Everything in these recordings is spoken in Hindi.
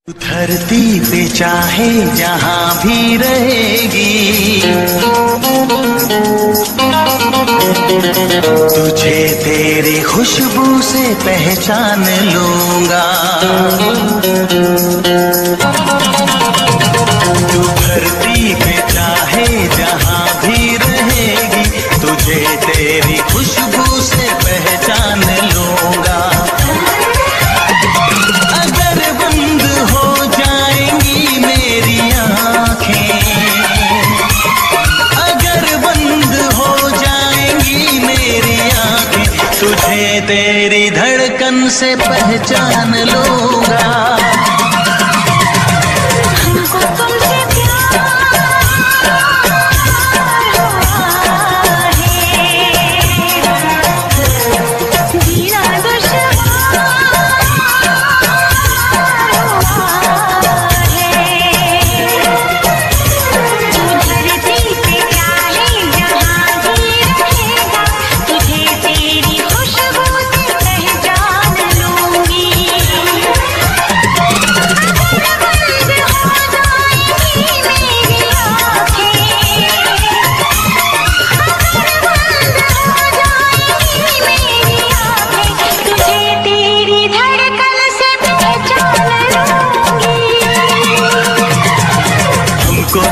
धरती पे चाहे जहाँ भी रहेगी, तुझे तेरी खुशबू से पहचान लूंगा। तू धरती पे चाहे जहाँ भी रहेगी, तुझे तेरी खुशबू से पहचान लूंगा। अगर बंद हो जाएंगी मेरी आँखें, अगर बंद हो जाएंगी मेरी आँखें, तुझे तेरी धड़कन से पहचान लूंगा।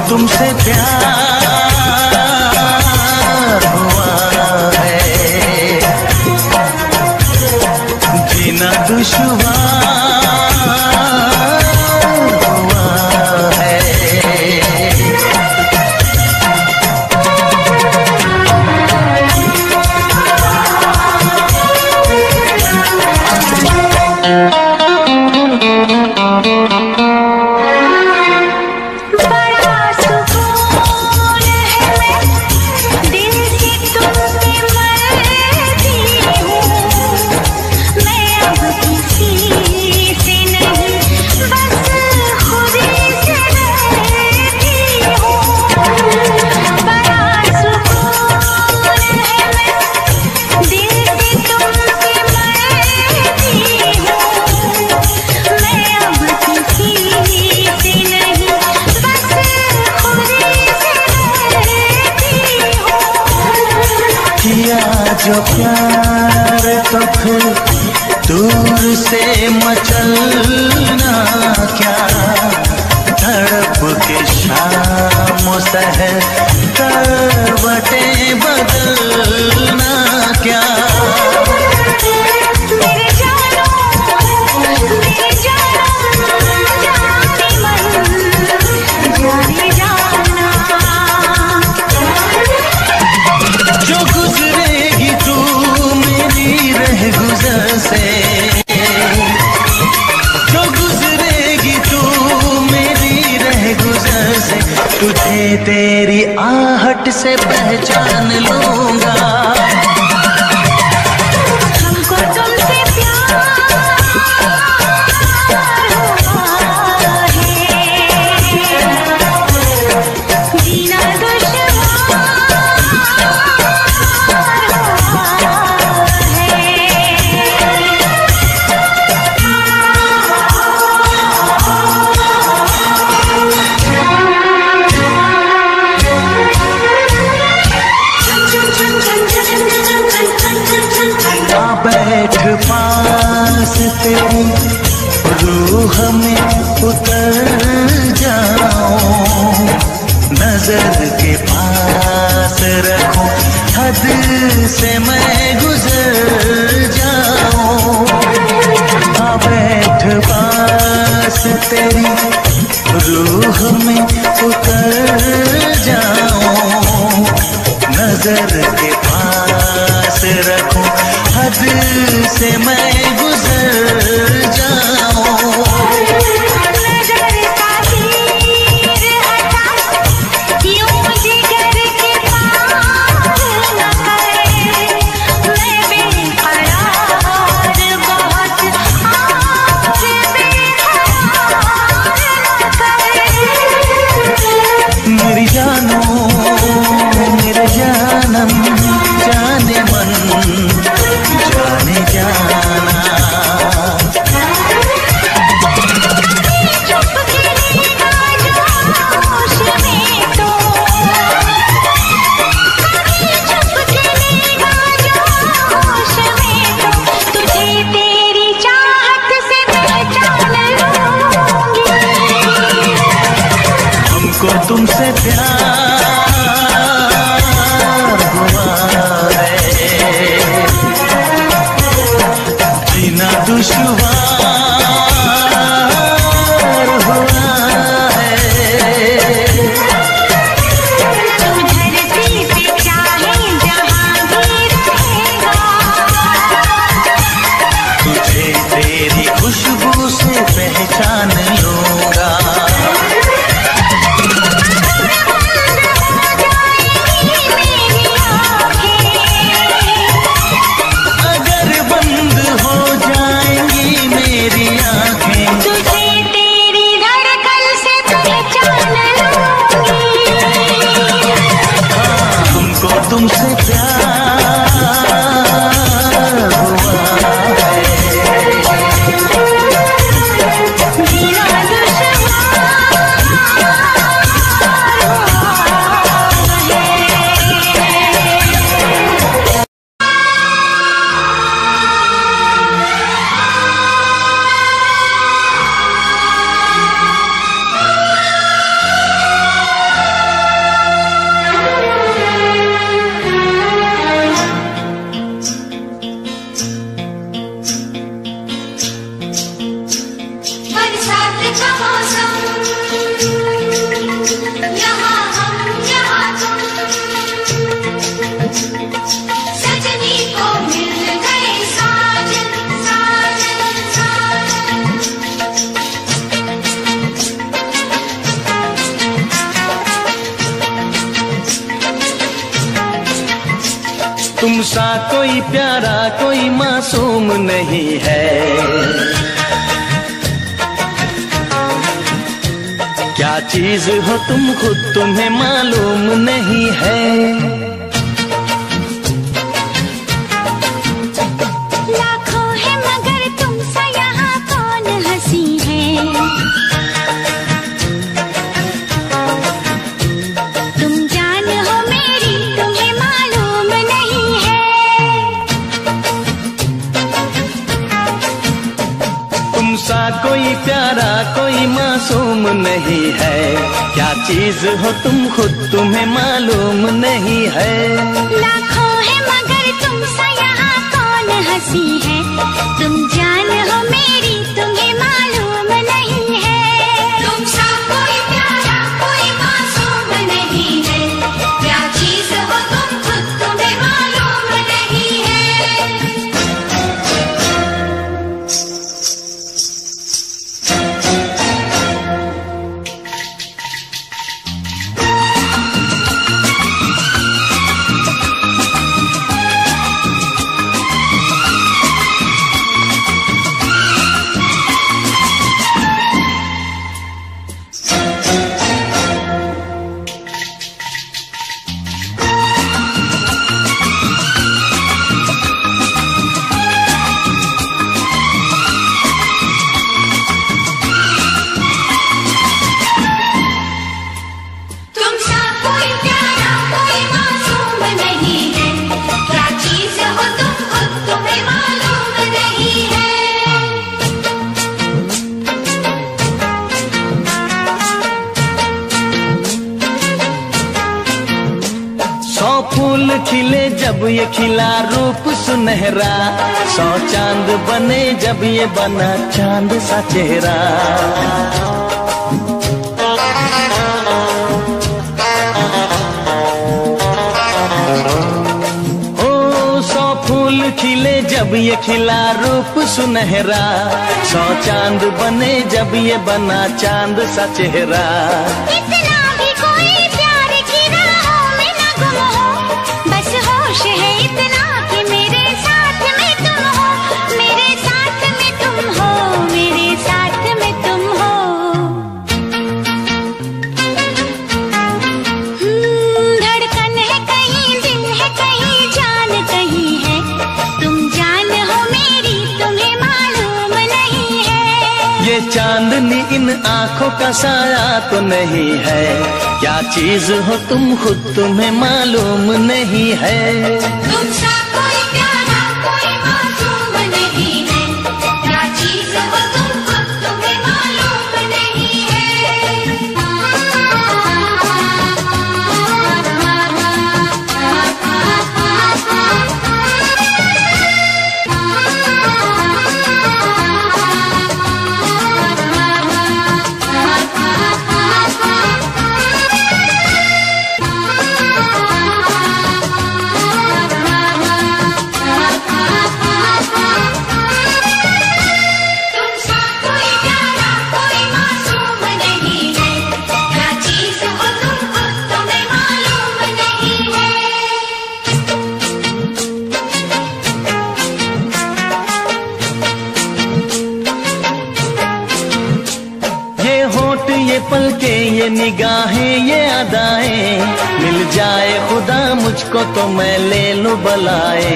तुमसे प्यार हुआ है, जीना दुश्वार हुआ है। जो प्यार तो फिर दूर से मचलना क्या, तड़प के शाम सहर करवटें बदलना क्या। तुझे तेरी आहट से पहचान लूंगा। हमको तुमसे प्यार हुआ है, जीना दुश्वार बैठ पास तेरी रूह में उतर जाऊं, नजर के पास रखूं, हद से मैं गुजर जाऊं। बैठ पास तेरी रूह में उतर जाऊं, नजर के पास रखूं, हद से मैं गुजर जाऊं। मेरी जानो मेरे जानम जाने मन जाने जाना। तुमसे प्यार हुआ है, जीना दुश्वार हुआ है। तुम धरती पे चाहे जहाँ भी रहेगा, तुझे तेरी खुशबू से पहचान लूंगा। अगर बंद हो जाएंगी मेरी आंखें, तुझे तेरी धड़कन से पहचान लूंगी। हमको तुमसे प्यार हुआ है, जीना बरसात का मौसम, यहाँ हम यहाँ तुम, सजनी को मिल गए साजन साजन साजन। तुम सा कोई प्यारा कोई मासूम नहीं है, क्या चीज हो तुम खुद तुम्हें मालूम नहीं है। लाखों है मगर तुम सा यहाँ कौन हंसी है, तुम जान हो मेरी तुम्हें मालूम नहीं है। तुम सा कोई प्यारा कोई मासूम नहीं है, क्या चीज हो तुम खुद तुम्हें मालूम नहीं है। लाखों है मगर तुम सा यहाँ कौन हंसी है, तुम जान हो मेरी तुम्हें मालूम नहीं है। तुम सा कोई प्यारा कोई मासूम नहीं है, क्या चीज हो तुम खुद तुम्हें मालूम नहीं है। तुम सा कोई प्यारा कोई मासूम नहीं है, क्या चीज हो तुम खुद तुम्हें मालूम नहीं है। 100 फूल खिले जब ये खिला रूप सुनहरा, 100 चांद बने जब ये बना चांद सा चेहरा। ओ 100 फूल खिले जब ये खिला रूप सुनहरा, 100 चांद बने जब ये बना चांद सा चेहरा। इतना भी कोई प्यार की राहों में न गुम हो, बस होश है इतना कि मेरे साथ में तुम हो, मेरे साथ में तुम हो, मेरे साथ में तुम हो। धड़कन है कहीं दिल है कहीं जान कहीं है, तुम जान हो मेरी तुम्हें मालूम नहीं है। ये चांदनी इन आंखों का साया तो नहीं है, क्या चीज हो तुम खुद तुम्हें मालूम नहीं है। तुम सा कोई प्यारा कोई मासूम नहीं है, क्या चीज हो तुम खुद तुम्हें मालूम नहीं है। होठ ये पलके ये निगाहें ये अदाएं, मिल जाए खुदा मुझको तो मैं ले लूं बलाए।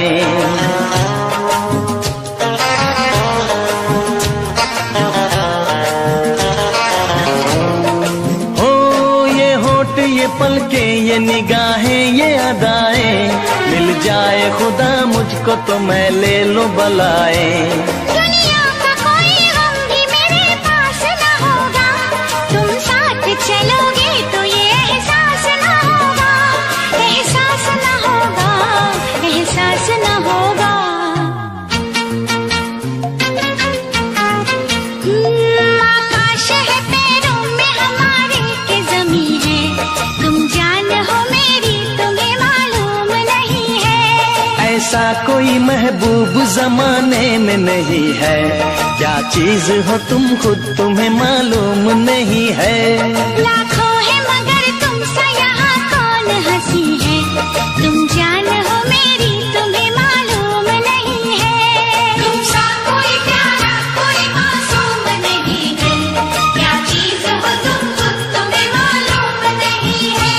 ये पलके ये निगाहें ये अदाएं, मिल जाए खुदा मुझको तो मैं ले लूं बलाए। दुनिया का कोई गम भी मेरे पास न होगा, तुम साथ चलोगे तो ये एहसास न होगा, एहसास न होगा, एहसास न होगा। आकाश है पैरों में हमारे के ज़मीं है, तुम जान हो मेरी तुम्हें मालूम नहीं है। ऐसा कोई महबूब जमाने में नहीं है, क्या चीज हो तुम खुद तुम्हें मालूम नहीं है। लाखों है मगर तुम सा यहाँ कौन हंसी है, तुम जान हो मेरी तुम्हें मालूम नहीं है। तुम सा कोई प्यारा कोई मासूम नहीं है, क्या चीज हो तुम खुद तुम्हें मालूम नहीं है।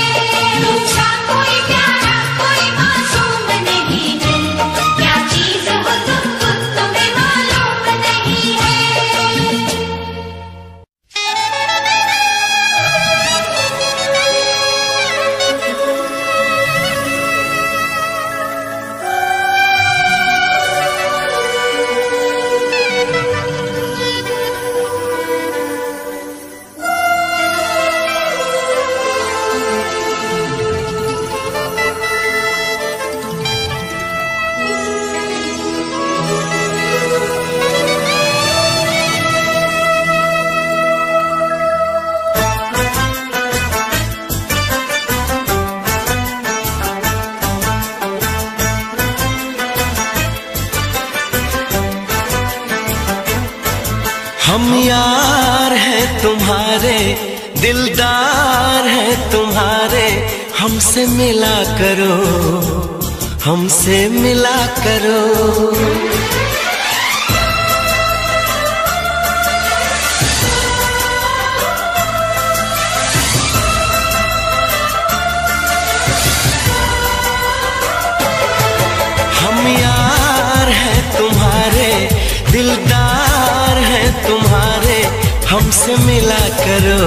तुम सा कोई प्यारा कोई मासूम नहीं है, क्या चीज हो तुम खुद तुम्हें मालूम नहीं है। हम यार हैं तुम्हारे, दिलदार हैं तुम्हारे, हमसे मिला करो, हमसे मिला करो। हम यार हैं तुम्हारे, दिलदार हैं तुम्हारे, हमसे मिला करो,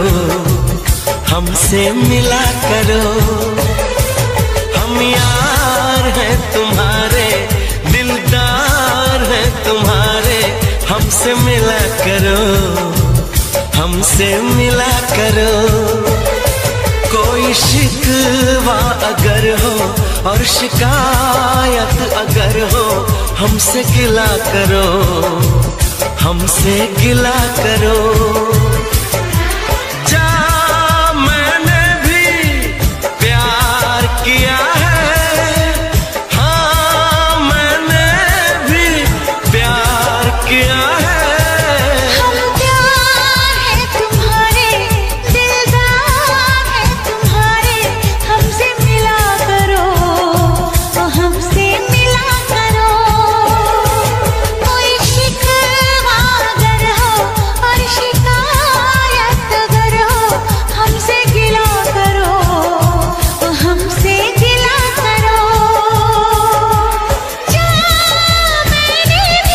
हमसे मिला करो। हम यार हैं तुम्हारे, दिलदार हैं तुम्हारे, हमसे मिला करो, हमसे मिला करो। कोई शिकवा अगर हो और शिकायत अगर हो, हमसे गिला करो, हमसे गिला करो। जा मैंने भी प्यार किया है, हाँ मैंने भी प्यार किया है। हम प्यार है तुम्हारे, दिलदार है तुम्हारे, हमसे मिला करो, हमसे मिला करो। कोई शिकवा अगर हो और शिकायत अगर हो, हमसे गिला करो, हमसे गिला करो। जा मैंने भी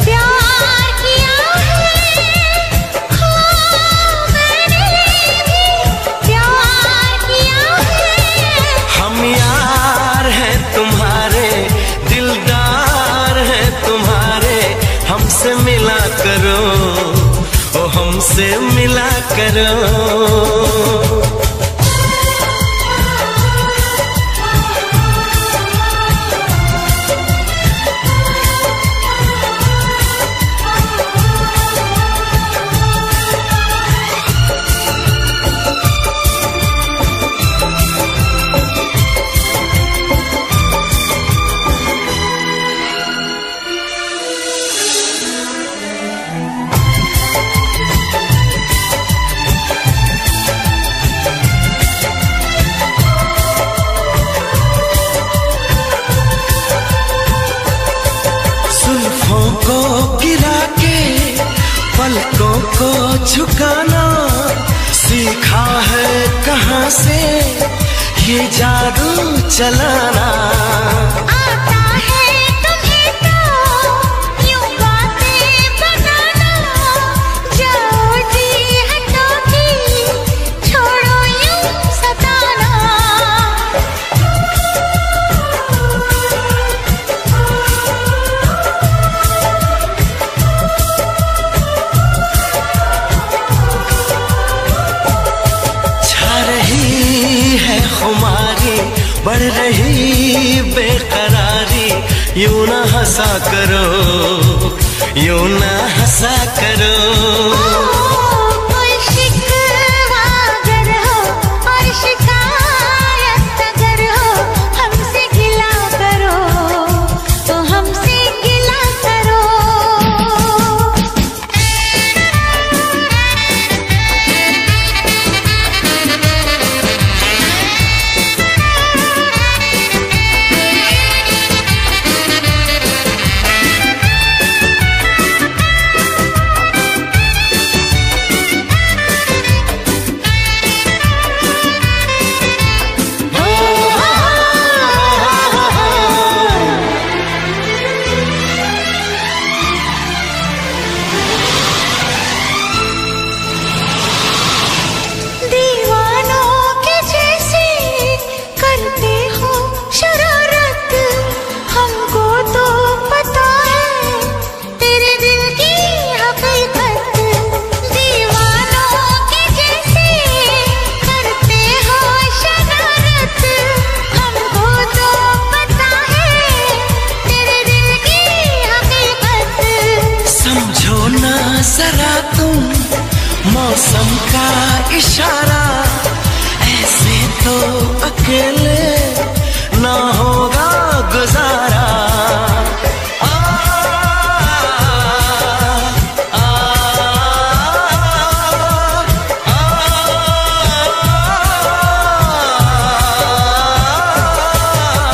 प्यार किया है, हाँ मैंने भी प्यार किया है। हम यार हैं तुम्हारे, दिलदार हैं तुम्हारे, हमसे मिला करो, ओ हमसे मिला करो। जुल्फों को गिरा के पलकों को झुकाना, ये जादू चलाना आता है तुम्हें तो यूं बातें बनाना। जाओ जी हटोगी, छोड़ो यूं सताना। छा रही है खुमारी, बढ़ रही बेकरारी, यूं ना हंसा करो, यूं ना हंसा करो। कोई शिकवा अगर हो और शिकायत अगर हो, हमसे गिला करो तो हमसे गिला करो। दीवानों के जैसे करते हो शरारत, हमको तो पता है तेरे दिल की हकीकत। दीवानों के जैसे करते हो शरारत, हमको तो पता है तेरे दिल की हकीकत। समझो ना जरा तुम मौसम का इशारा, ऐसे तो अकेले ना होगा गुजारा। आ, आ, आ,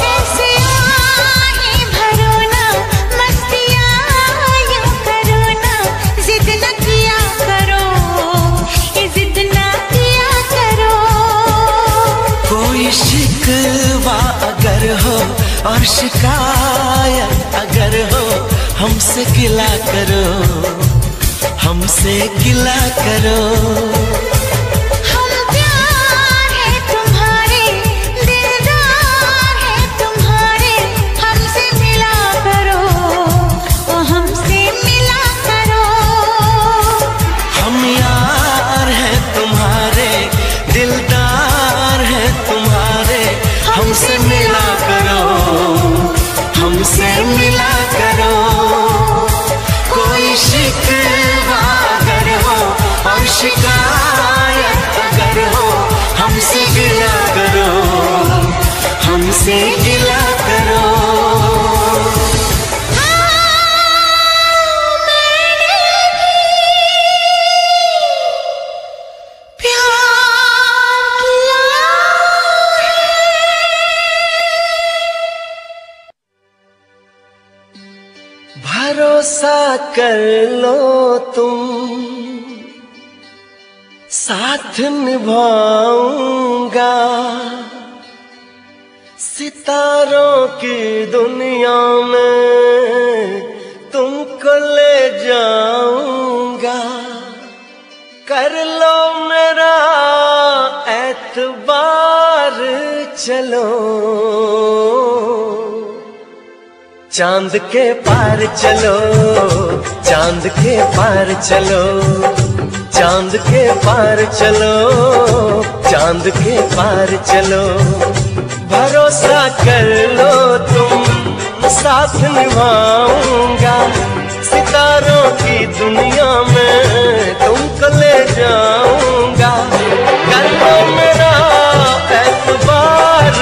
ऐसे आहें भरो ना, मस्तियाँ यूं करो ना, जिद न किया करो, ये जिद न किया करो। कोई शिकवा अगर हो और शिकायत अगर हो, हमसे गिला करो, हमसे गिला करो। हम प्यार है तुम्हारे, दिलदार है तुम्हारे, हमसे मिला करो ओ हमसे मिला करो। हम यार हैं तुम्हारे, दिलदार हैं तुम्हारे, हमसे मिला करो, हमसे मिला करो। कोई शिकवा अगर हो और शिकायत अगर हो, हमसे गिला करो, हमसे गिला करो। भरोसा कर लो तुम, साथ निभाऊंगा, सितारों की दुनिया में तुमको ले जाऊंगा। कर लो मेरा एतबार, चलो चांद के पार चलो, चांद के पार चलो, चांद के पार चलो, चांद के पार चलो। भरोसा कर लो तुम, साथ निभाऊंगा, सितारों की दुनिया में तुमको ले जाऊंगा। कर लो मेरा एतबार,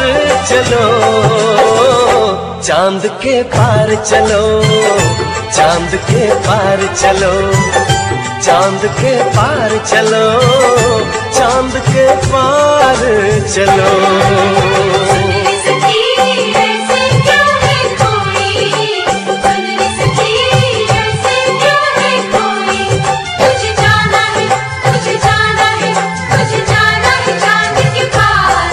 चलो चांद के पार चलो, चांद के पार चलो, चांद के पार चलो, चांद के पार चलो। मुझे जाना है चांद के पार,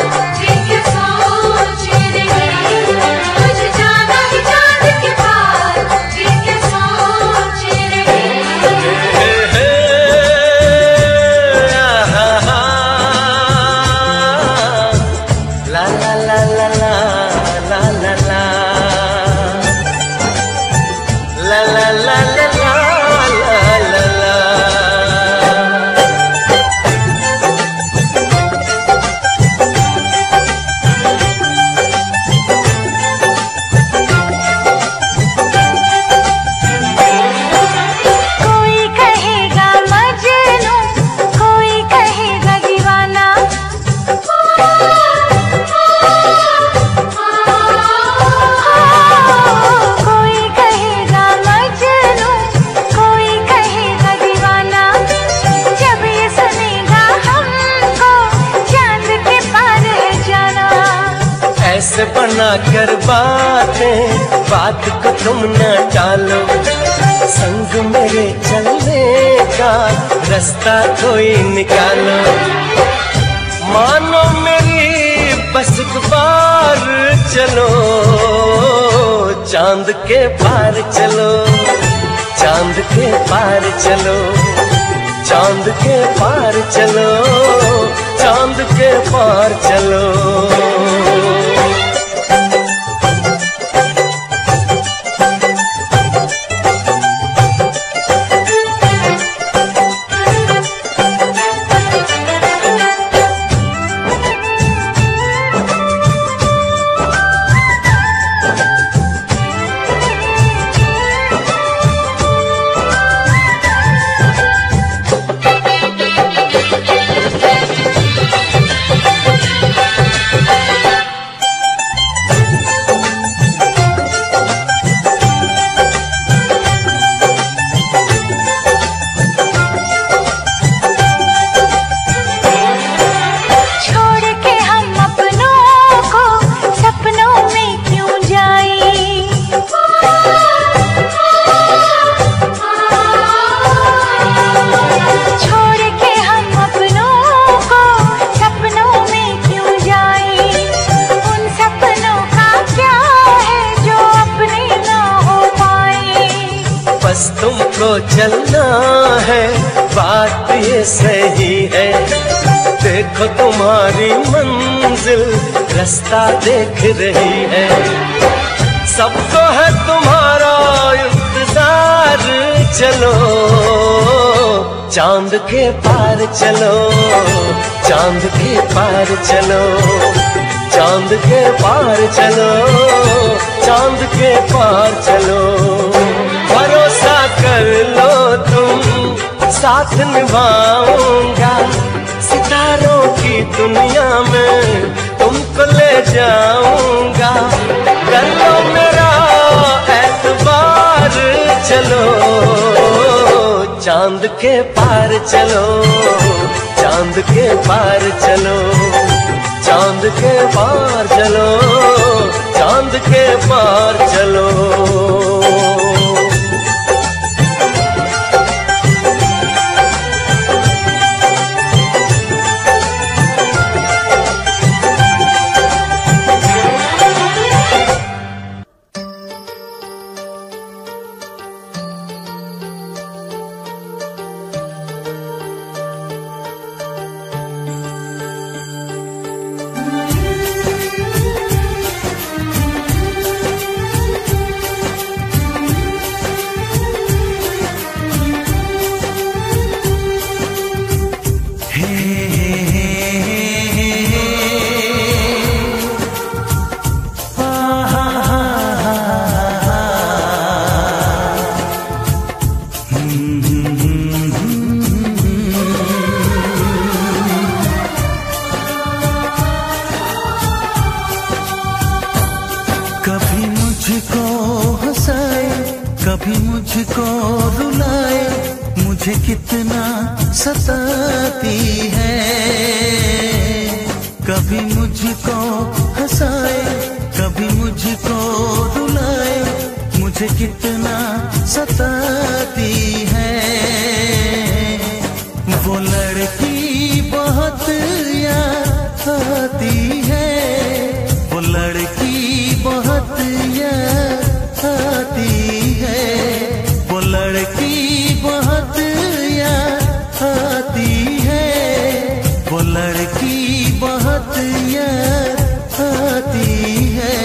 ना कर बातें, बात को तुम न टालो, संग मेरे चलने का रास्ता कोई निकालो। मानो मेरी बस एक बार चलो, चांद के पार चलो, चांद के पार चलो, चांद के पार चलो, चांद के पार चलो। तुमको चलना है, बात ये सही है, देखो तुम्हारी मंजिल रास्ता देख रही है। सबको है तुम्हारा इंतजार, चलो चांद के पार चलो, चांद के पार चलो, चांद के पार चलो, चांद के पार चलो। भरोसा कर लो तुम, साथ निभाऊंगा, सितारों की दुनिया में तुमको ले जाऊंगा। कर लो मेरा एतबार, चलो चांद के पार चलो, चांद के पार चलो, चांद के पार चलो, चांद के पार चलो। कभी मुझको रुलाए, मुझे कितना सताती है। कभी मुझको हंसाए, कभी मुझको रुलाए, मुझे कितना सताती है। वो लड़की बहुत याद आती है, वो लड़की बहुत याद आती है, वो लड़की बहुत याद आती है, वो लड़की बहुत याद आती है।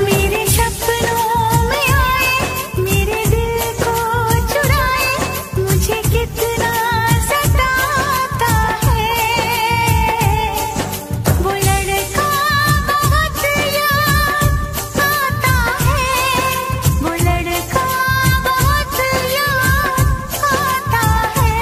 मेरे सपनों में आए, मेरे दिल को चुराए, मुझे कितना सताता है। वो लड़का बहुत याद आता है, वो लड़का बहुत याद आता है।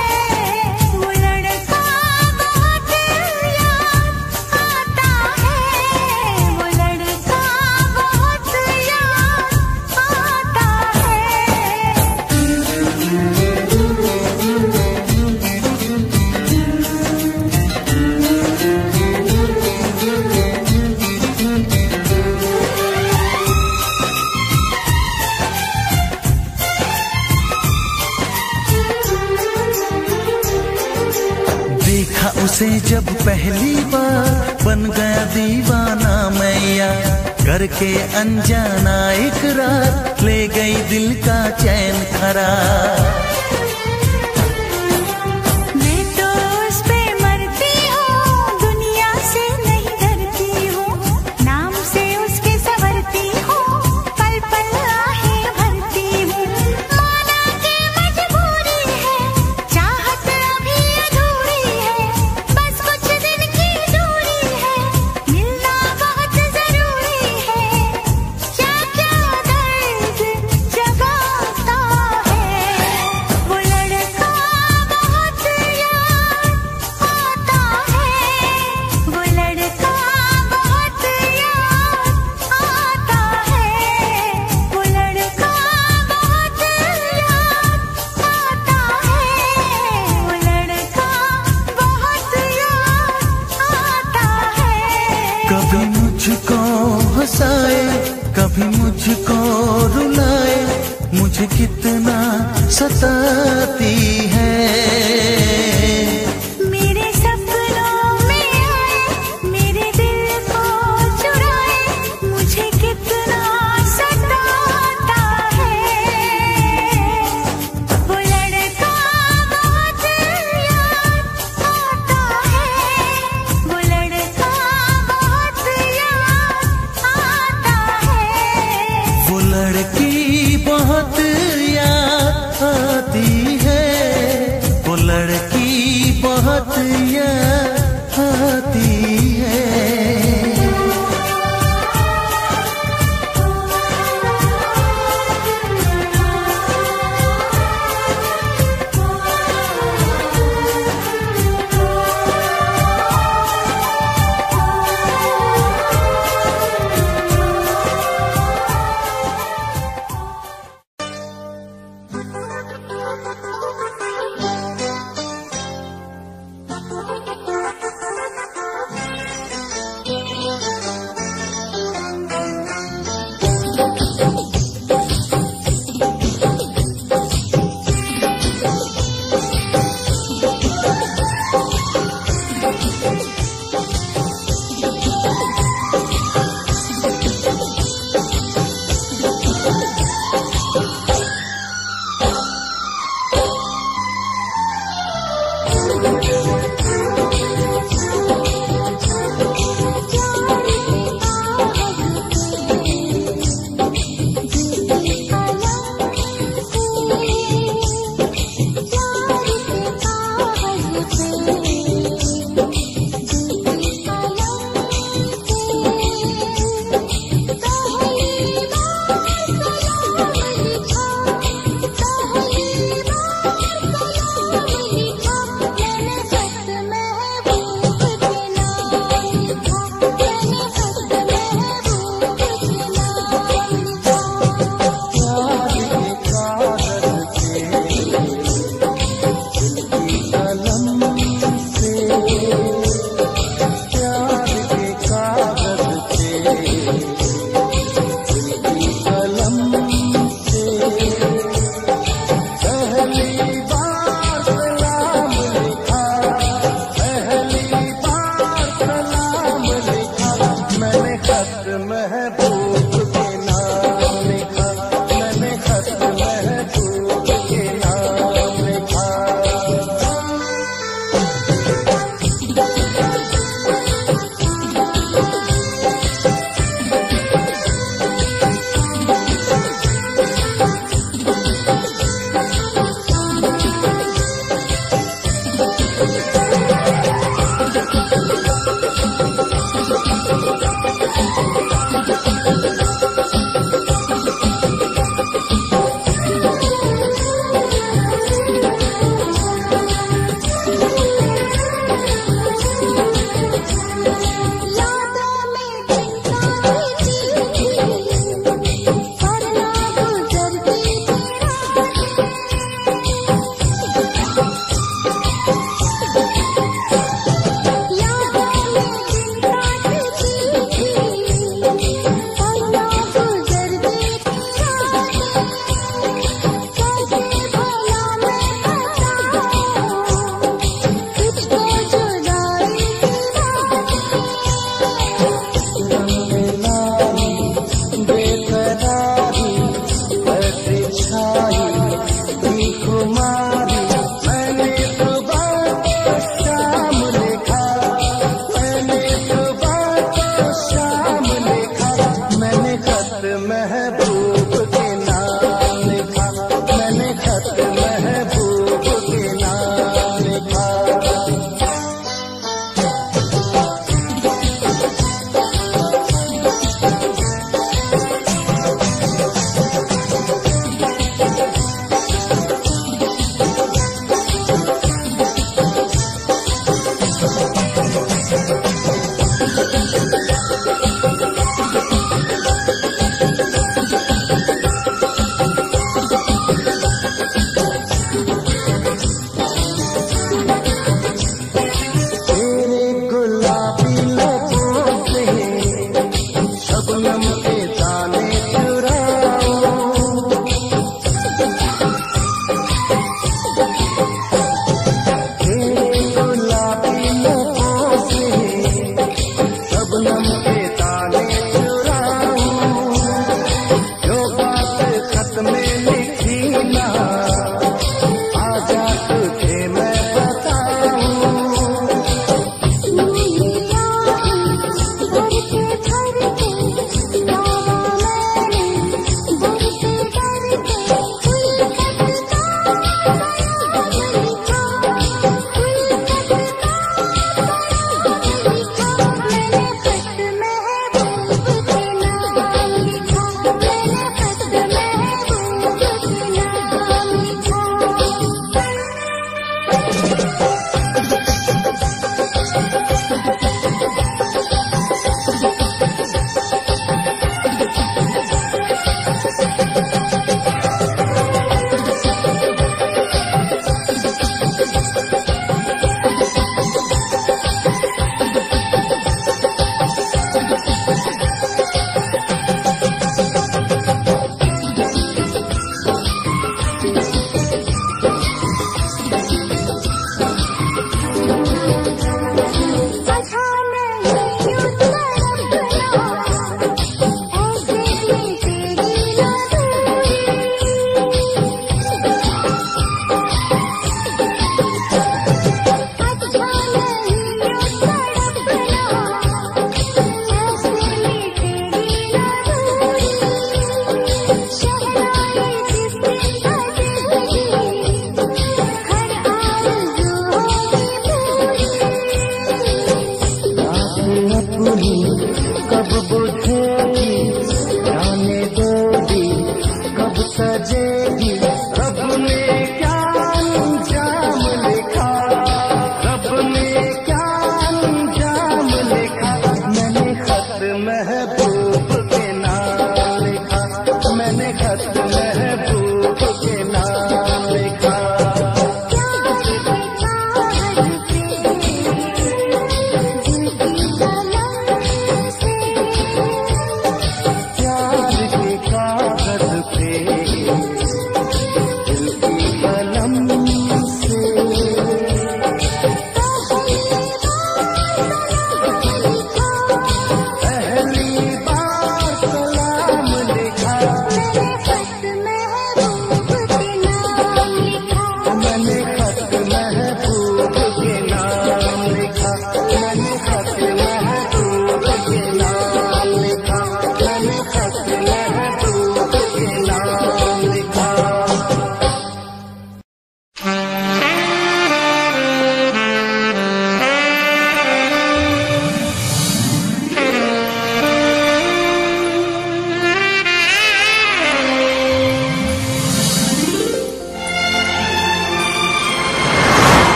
से जब पहली बार बन गया दीवाना मैया, करके अनजाना इकरार ले गई दिल का चैन करार। मैं तो उस पे मरती हूँ, दुनिया से नहीं डरती हूँ, नाम से उसके संवरती हूँ, पल पल आहें भरती हूँ। माना कि मजबूरी है, चाहत अभी अधूरी है, बस कुछ दिन की दूरी है, मिलना बहुत जरूरी है। क्या क्या दर्द जगाता है वो लड़का, बहुत याद आता है वो लड़का, बहुत याद आता है वो लड़का, बहुत याद आता है वो लड़का, बहुत याद आता है। कभी मुझको हंसाए, कभी मुझको रुलाए, मुझे कितना सताती है। मेरे सपनों में आए, मेरे दिल को चुराए, मुझे कितना सताता है वो लड़का, बहुत याद आता है वो लड़का, बहुत याद आता है। वो लड़की बहुत याद आती है, वो लड़की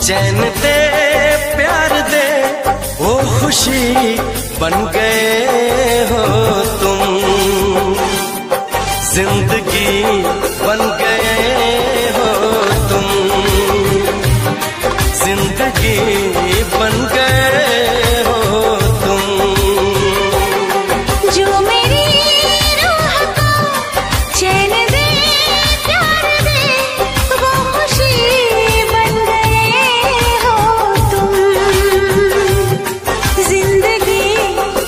चैन दे प्यार दे वो खुशी बन गए हो तुम, जिंदगी बन गए हो तुम, जिंदगी बन गए हो तुम। जो मेरी रूह को चैन दे प्यार दे वो खुशी बन गए हो तुम, जिंदगी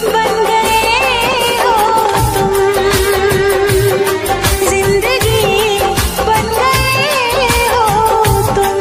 बन गए हो तुम, जिंदगी बन गए हो तुम।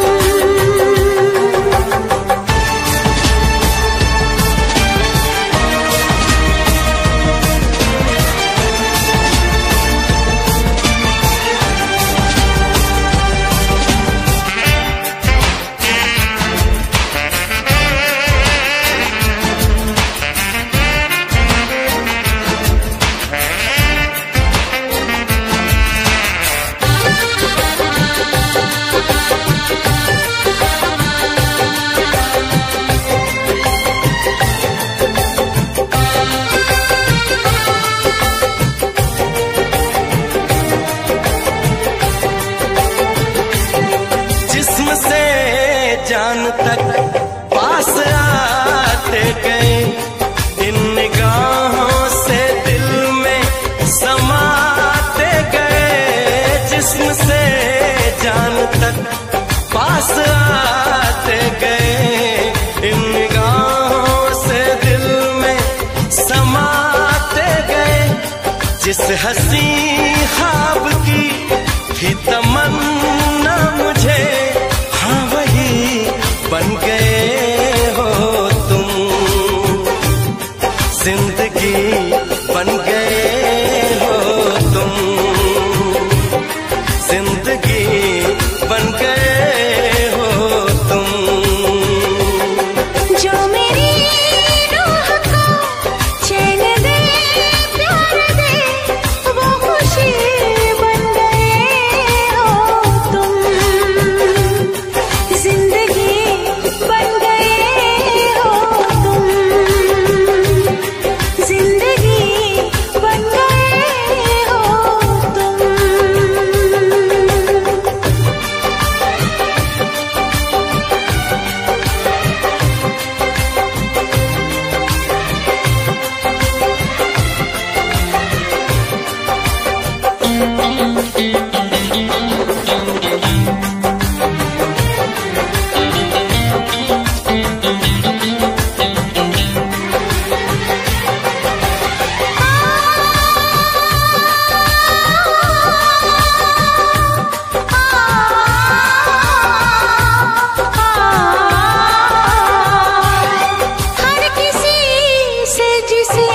जिस्म से जान तक पास आते गए, इन निगाहों से दिल में समाते गए। जिस्म से जान तक पास आते गए, इन निगाहों से दिल में समाते गए। जिस हंसी ख्वाब की थी तमन्ना मुझे, हाँ वही बन गए हो तुम, जिंदगी बन गए हो तुम, जिंदगी बन गए हो तुम। जो मेरी रूह को चैन दे प्यार दे वो खुशी बन गए हो तुम, जिंदगी बन गए हो तुम, जिंदगी बन गए हो तुम। हर किसी से जिसे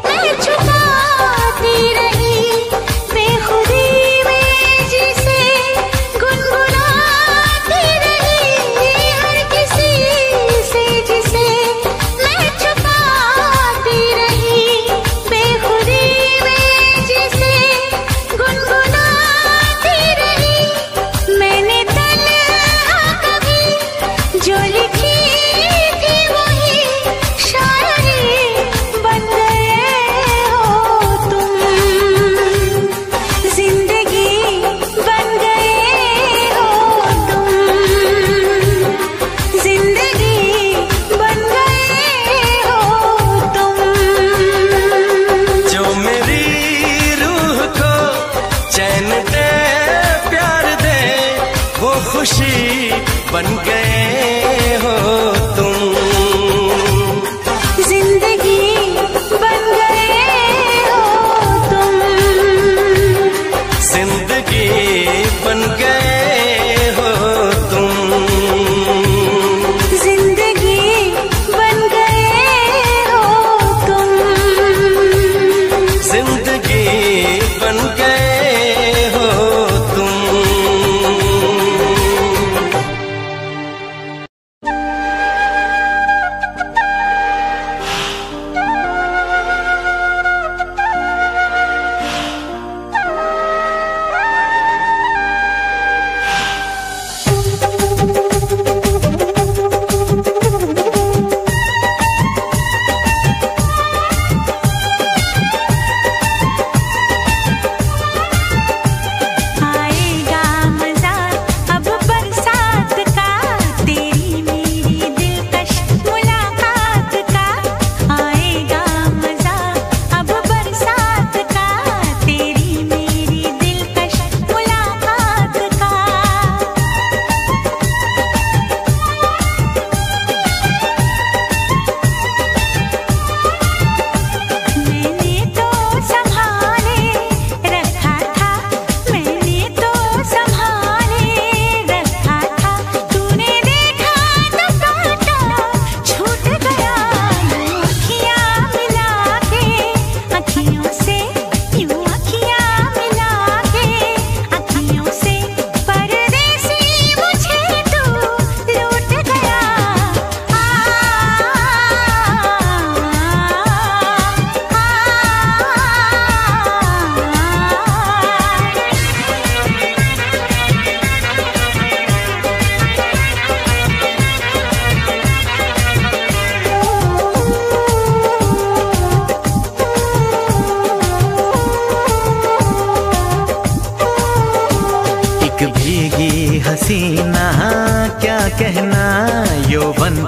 मैं छुपाती रही, बेखुदी में जिसे गुनगुनाती रही। हर किसी से जिसे मैं छुपाती रही, बेखुदी में जिसे गुनगुनाती रही। मैंने तन्हा कभी जो लिखी थी वही शायरी बन गए हो तुम, जिंदगी बन गए हो तुम, जिंदगी बन गए हो तुम। जो मेरी रूह को चैन दे प्यार दे वो खुशी बन गए हो तुम, जिंदगी बन गए हो तुम, जिंदगी बन गए हो तुम, जिंदगी बन गए हो तुम। जिंदगी बन गए हो तुम।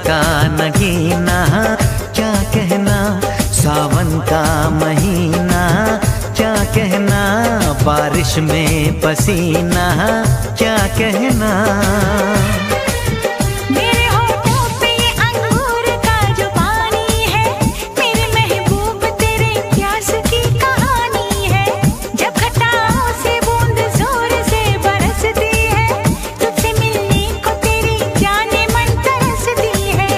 का नगीना, क्या कहना सावन का महीना, क्या कहना बारिश में पसीना, क्या कहना। मेरे होठों पे ये अंगूर का जो पानी है, मेरे महबूब तेरे प्यास की कहानी है। जब घटाओं से बूंद जोर से बरसती है, तुझसे मिलने को तेरी जाने मन तरसती है।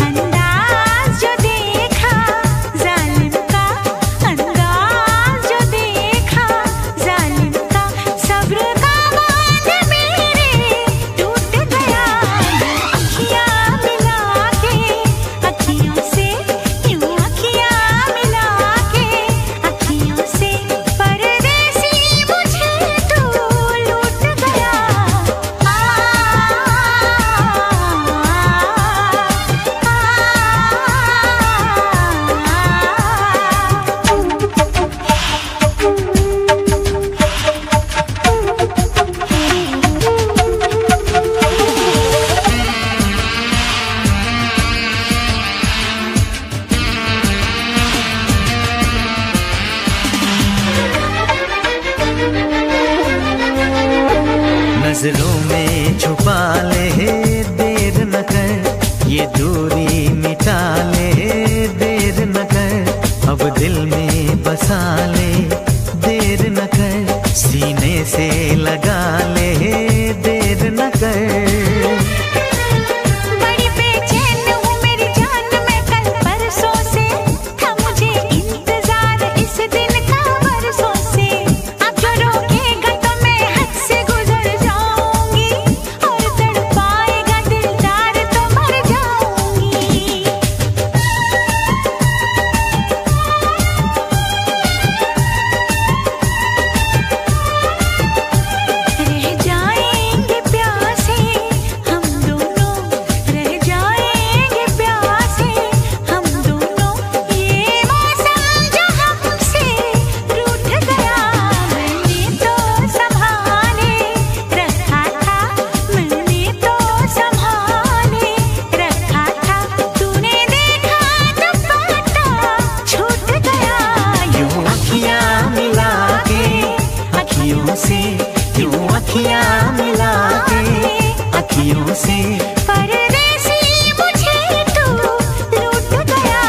अंदाज जो देखा जालिम का, अंदाज जो देखा जालिम का, सब्र का बांध मेरे टूट गया। अखियाँ मिला के अखियों से, यूं अखियाँ मिला के अखियों से, परदेसी मुझे तू लूट गया। नजरों में छुपा ले देर न कर, ये दूरी मिटा ले देर न कर, अब दिल में बसा ले देर न कर, सीने से लगा ले देर न कर। बड़ी बेचैन हूँ मेरी जान मैं कल परसों से, था मुझे इंतजार इस दिन का बरसों से। अब जो रोकेगा तो मैं हद से गुजर जाऊंगी, और तड़पाएगा दिलदार तो मर जाऊंगी। रह जाएंगे प्यासे हम दोनों, रह जाएंगे प्यासे हम दोनों, ये मौसम जो हमसे रूठ गया। मैंने तो संभाले रखा था, मैंने तो संभाले रखा था, तूने देखा दुपट्टा छूट गया। यूं अखियाँ मिला के अखियों से, यूं अखियाँ मिला के अखियों से, परदेसी मुझे तू लूट गया।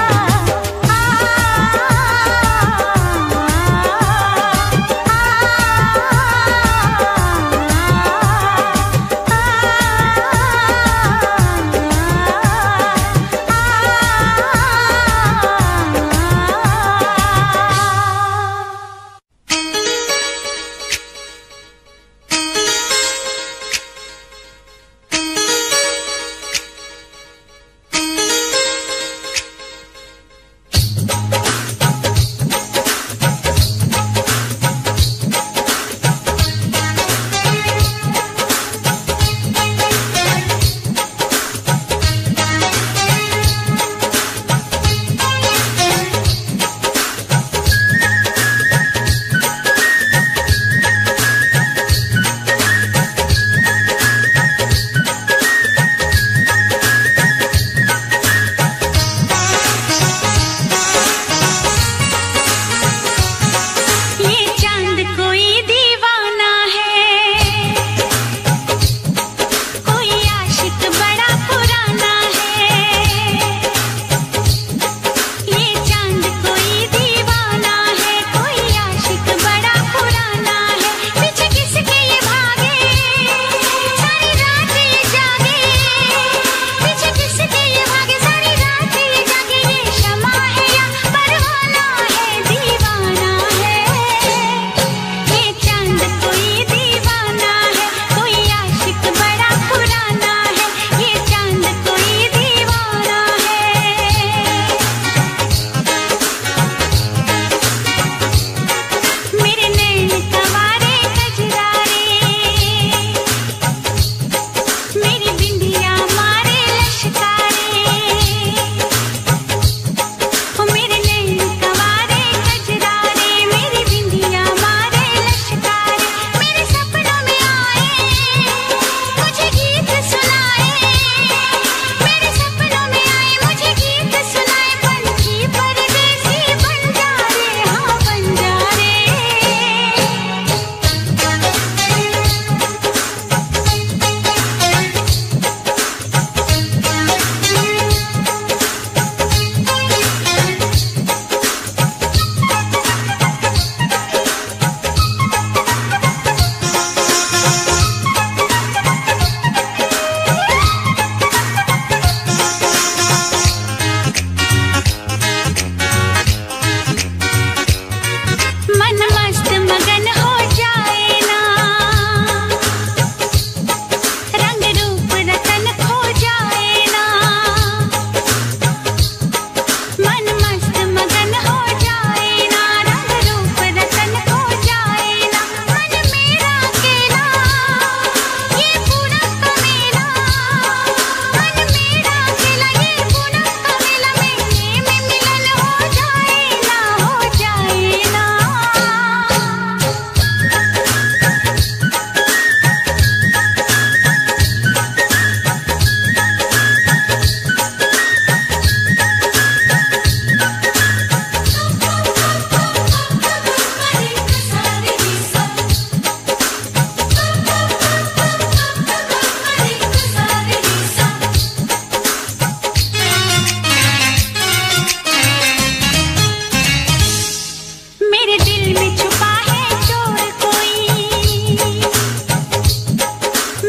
में छुपा है चोर कोई,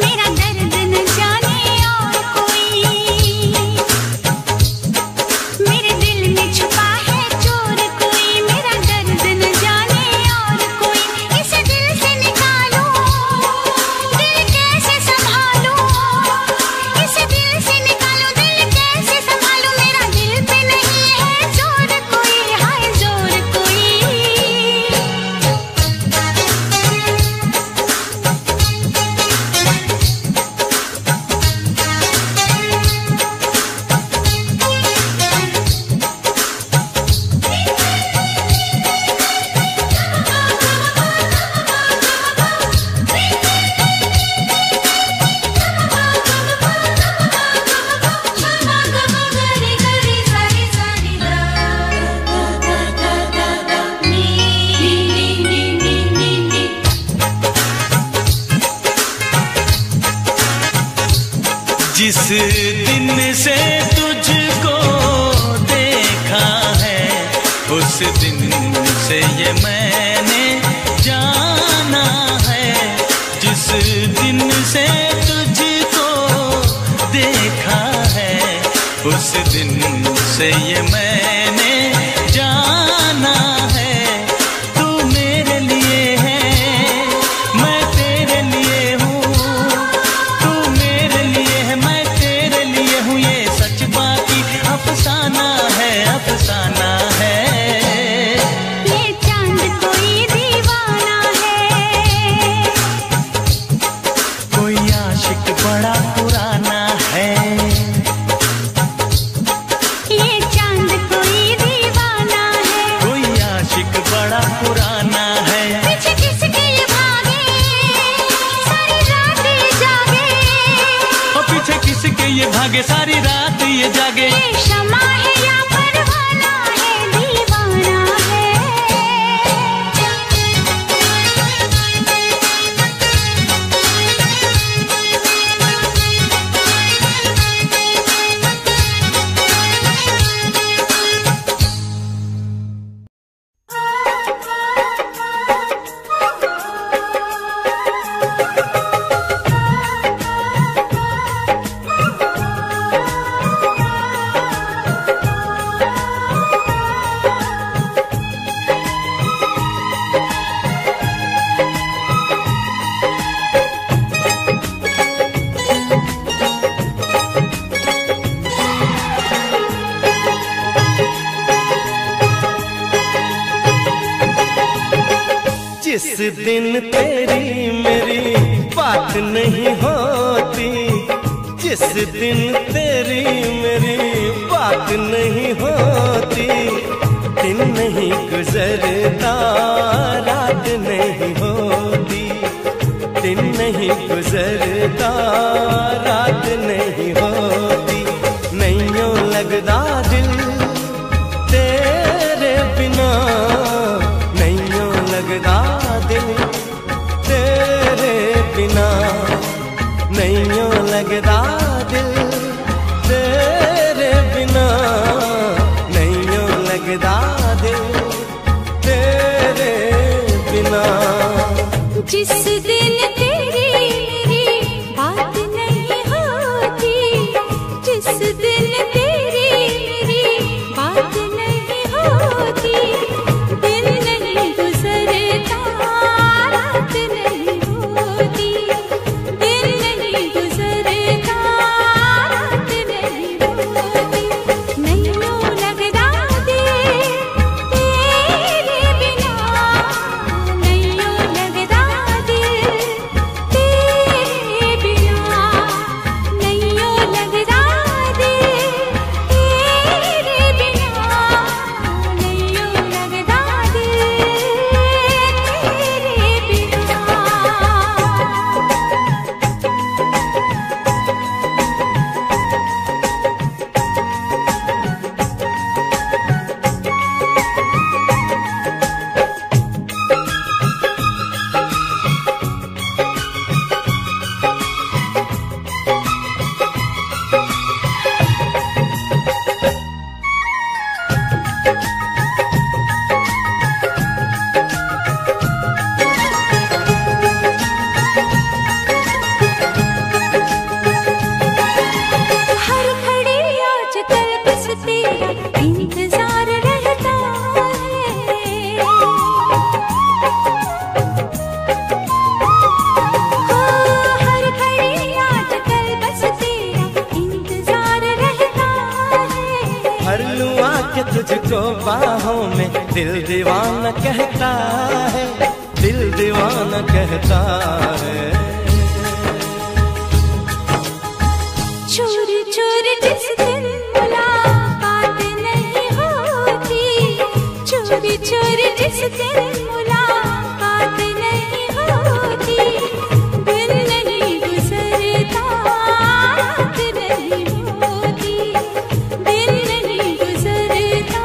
मेरा दर्द न जाने और कोई। मेरे दिल में छुपा है चोर कोई, मेरा दर्द न जाने और कोई। इस दिल से निकालूं, दिल कैसे संभालूं? इस दिल से निकालूं, दिल कैसे संभालूं? मेरा दिल पे नहीं है जोर कोई, हाय जोर कोई। जिस दिन से तुझको देखा है, उस दिन से ये मैंने जाना है। जिस दिन से तुझको देखा है, उस दिन से ये मैंने जाना है। तू मेरे लिए है, मैं तेरे लिए हूँ। तू मेरे लिए है, मैं तेरे लिए हूँ। ये सच बाकी अफसाना है, अफसाना है। ये चांद कोई दीवाना है, कोई आशिक बड़ा पुराना है। ये चांद कोई दीवाना है। कोई आशिक बड़ा पुराना है। पीछे किसके ये भागे, सारी रात ये जागे। और पीछे किसके ये भागे, सारी रात ये जागे। ये शमा है या परवाना है, दीवाना है। जिस दिन तेरी मेरी बात नहीं होती, जिस दिन तेरी मेरी बात नहीं होती, दिन नहीं गुजरता रात नहीं होती, दिन नहीं गुजरता रात नहीं होती। नहीं यूं लगदा दिल तेरे बिना, नहीं यूं लगदा दिल तेरे बिना, नहीं यूं लगदा दिल तेरे बिना, नहीं यूं लगदा दिल तेरे बिना। जिस दिन तेरी मेरी बात नहीं होती, जिस दिन तेरी मेरी बात नहीं होती, दिन नहीं गुजरता रात नहीं होती, दिन नहीं गुजरता रात नहीं होती। नहीं यूं लगदा दिल तेरे बिना, नहीं यूं लगदा दिल दिल दीवाना कहता है, दिल दीवाना कहता है। चोरी चोरी जिस दिन मुलाकात नहीं होती, चोरी चोरी जिस दिन मुलाकात नहीं होती, दिन नहीं गुजरता रात नहीं होती, दिन नहीं गुजरता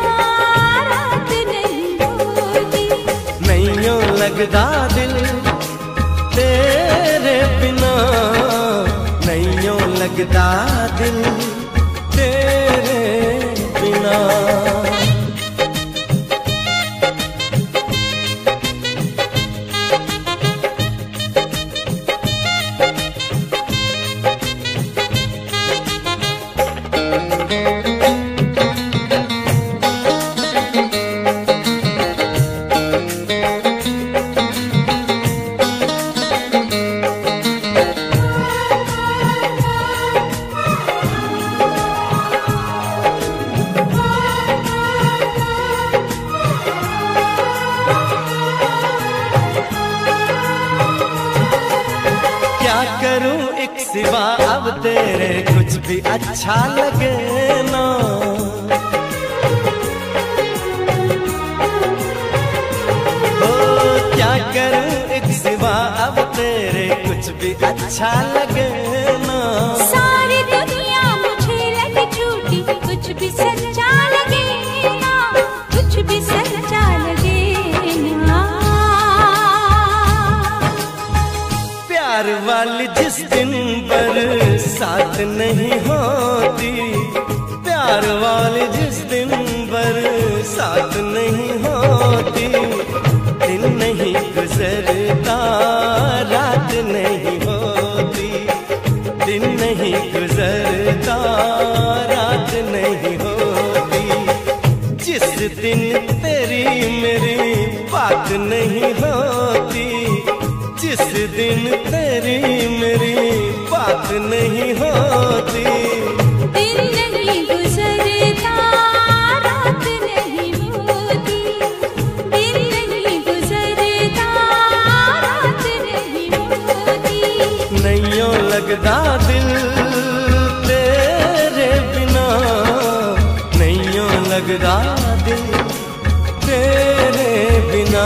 रात नहीं होती। नैयों लगदा दिल तेरे बिना, नैयों लगदा दिल तेरे बिना। सिवा अब तेरे कुछ भी अच्छा लगे ना, ओ क्या करूं एक सिवा अब तेरे कुछ भी अच्छा लगे ना। सारी दुनिया मुझे लगे झूठी, कुछ भी सच्चा लगे ना, कुछ भी सच्चा लगे ना। प्यार वाली जिस दिन बरसात नहीं होती, प्यार वाली जिस दिन बरसात नहीं होती, दिन नहीं गुजरता रात नहीं होती, दिन नहीं गुजरता रात नहीं होती। जिस दिन तेरी मेरी बात नहीं होती, जिस दिन तेरी मेरी बात नहीं होती, दिन नहीं गुजरता रात नहीं होती, दिन नहीं गुजरता रात नहीं होती। नैयों लगदा दिल तेरे बिना, नैयों लगदा दिल तेरे बिना।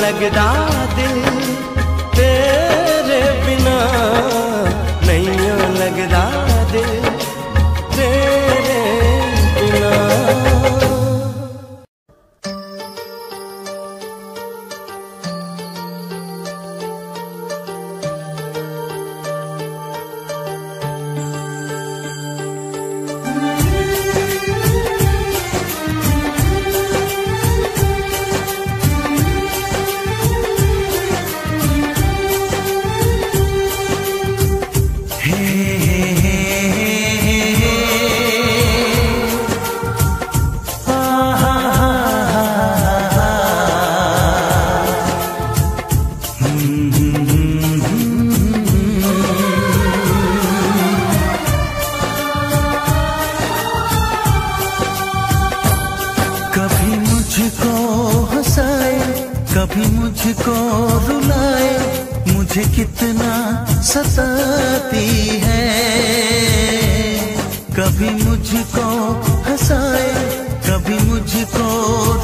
लगदा दिल तेरे बिना, नैयों लगदा दिल तेरे बिना। कभी मुझको रुलाए, मुझे कितना सताती है। कभी मुझको हंसाए, कभी मुझको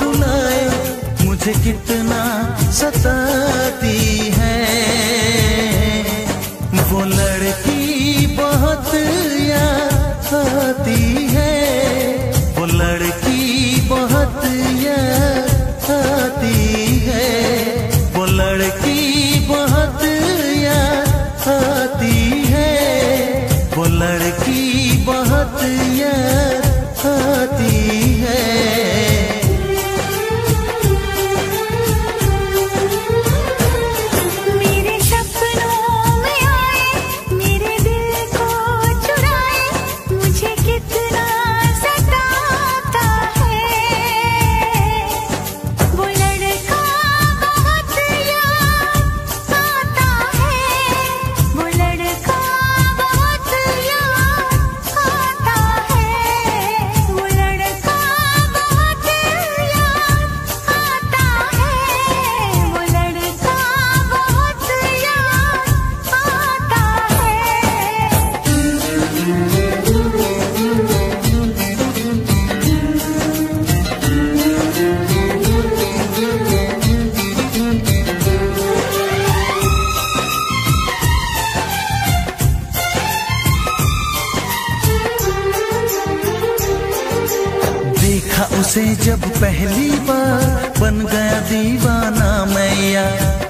रुलाए, मुझे कितना सताती है। वो लड़की बहुत याद आती है, वो लड़की बहुत याद आती है, वो लड़की बहुत याद आती है, वो लड़की बहुत याद आती है। से जब पहली बार बन गया दीवाना मैया,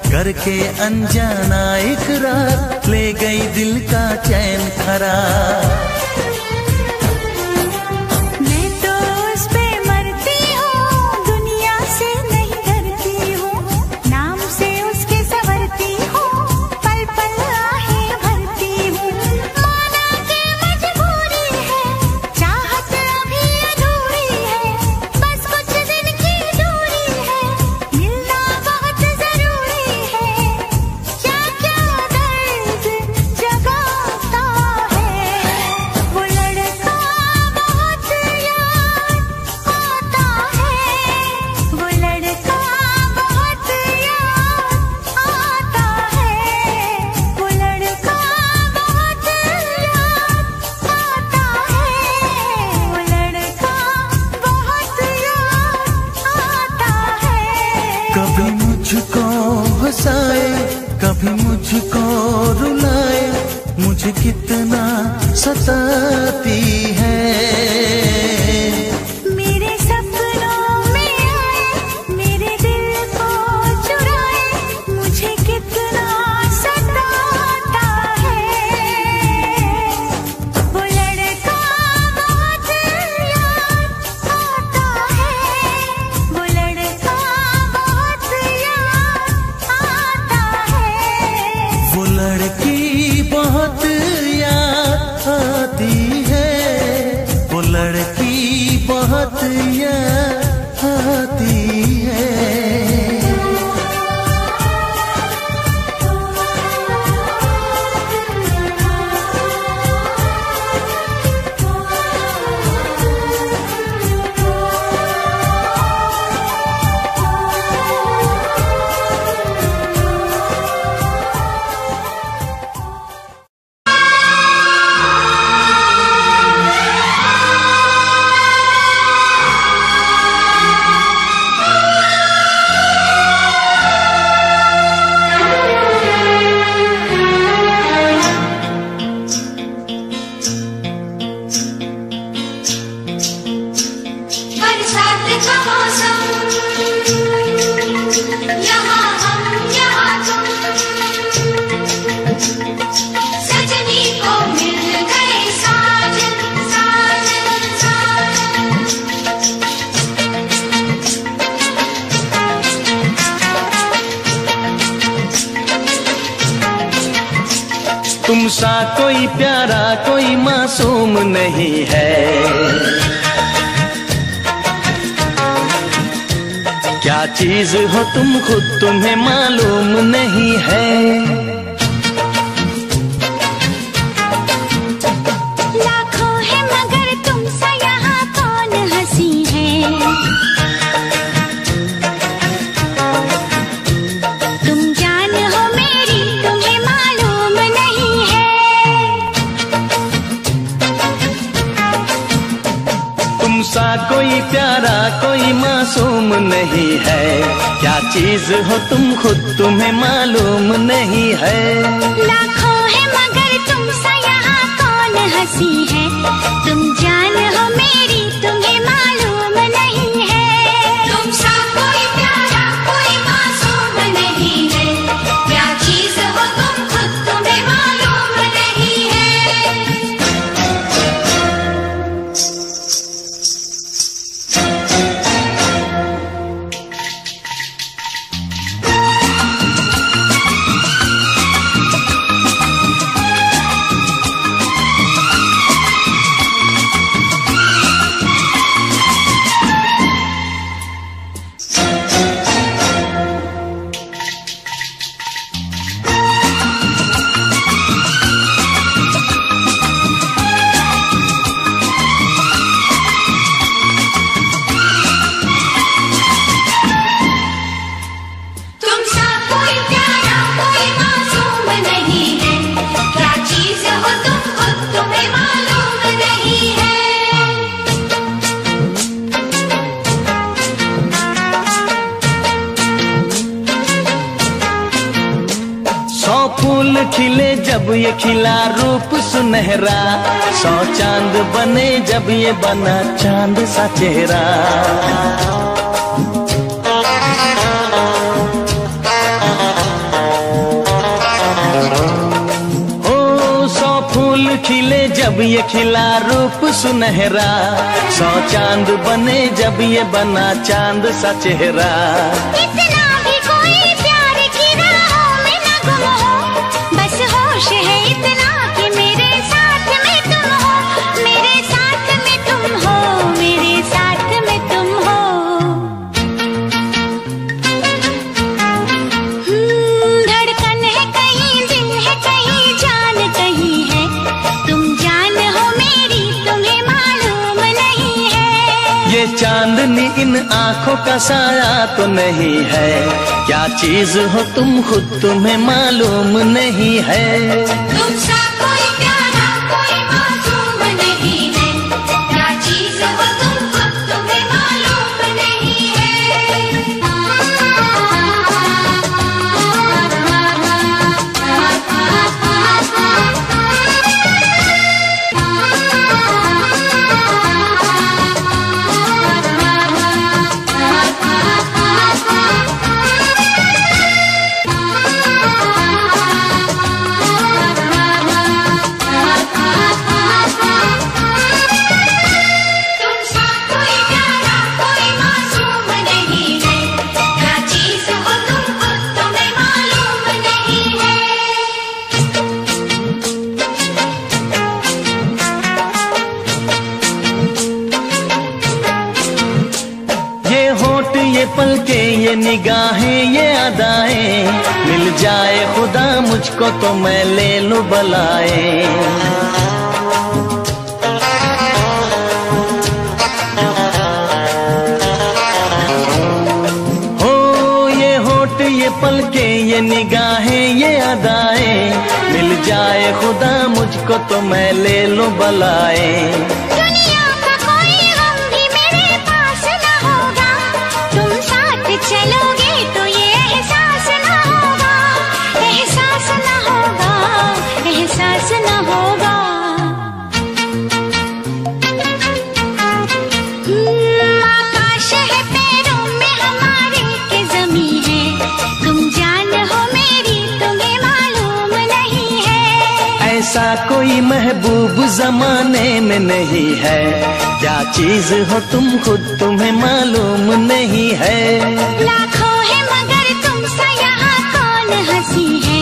करके अनजाना इकरार ले गई दिल का चैन करार। मैं तो उस पे मरती हूँ, दुनिया से नहीं डरती हूँ, नाम से उसके संवरती हूँ, पल पल आहें भरती हूँ। माना कि मजबूरी है, चाहत अभी अधूरी है, बस कुछ दिन की दूरी है, मिलना बहुत जरूरी है। क्या क्या दर्द जगाता है वो लड़का, बहुत याद आता है वो लड़का, बहुत याद आता है वो लड़का, बहुत याद आता है वो लड़का, बहुत याद आता है। कभी मुझको हंसाए, कभी मुझको रुलाए, मुझे कितना सताती है। मेरे सपनों में आए, मेरे दिल को चुराए, मुझे कितना सताता है वो लड़का, बहुत याद आता है वो लड़का, बहुत याद आता है। वो लड़की बहुत याद आती है, वो लड़की बहुत याद आती है। बरसात का मौसम, यहाँ हम यहाँ तुम, सजनी को मिल गए साजन साजन साजन। तुम सा कोई प्यारा कोई मासूम नहीं है, क्या चीज हो तुम खुद तुम्हें मालूम नहीं है। लाखों है मगर तुम सा यहाँ कौन हंसी है, तुम जान हो मेरी तुम्हें मालूम नहीं है। तुम सा कोई प्यारा कोई मासूम नहीं है, क्या चीज हो तुम खुद तुम्हें मालूम नहीं है। लाखों है मगर तुम सा यहाँ कौन हंसी है, तुम जान हो मेरी तुम्हें मालूम नहीं है। तुम सा कोई प्यारा कोई मासूम नहीं है, क्या चीज हो तुम खुद तुम्हें मालूम नहीं है। फूल खिले जब ये खिला रूप सुनहरा, 100 चांद बने जब ये बना चांद सा चेहरा। ओ 100 फूल खिले जब ये खिला रूप सुनहरा, 100 चांद बने जब ये बना चांद सा चेहरा। है इतना कि मेरे साथ में तुम हो, मेरे साथ में तुम हो, मेरे साथ में तुम हो। धड़कन है कहीं, दिल है कहीं, जान कहीं है, तुम जान हो मेरी, तुम्हें मालूम नहीं है। ये चांदनी इन आँखों का साया तो नहीं है, क्या चीज हो तुम खुद तुम्हें मालूम नहीं है। तुमसा कोई प्यारा कोई मासूम नहीं है, क्या चीज हो तुम खुद तुम्हें मालूम नहीं है। ये पलके ये निगाहें ये अदाएं, मिल जाए खुदा मुझको तो मैं ले लूं बलाएं। हो ये होठ ये पलके ये निगाहें ये अदाएं, मिल जाए खुदा मुझको तो मैं ले लूं बलाएं। चलोगे तो ये एहसास न होगा, एहसास न होगा, एहसास न होगा। आकाश है पैरों में हमारे के ज़मीं है, तुम जान हो मेरी, तुम्हें मालूम नहीं है। ऐसा कोई महबूब जमाने में नहीं है, क्या चीज हो तुम खुद तुम्हें मालूम नहीं है। लाखों है मगर तुमसा यहाँ कौन हंसी है,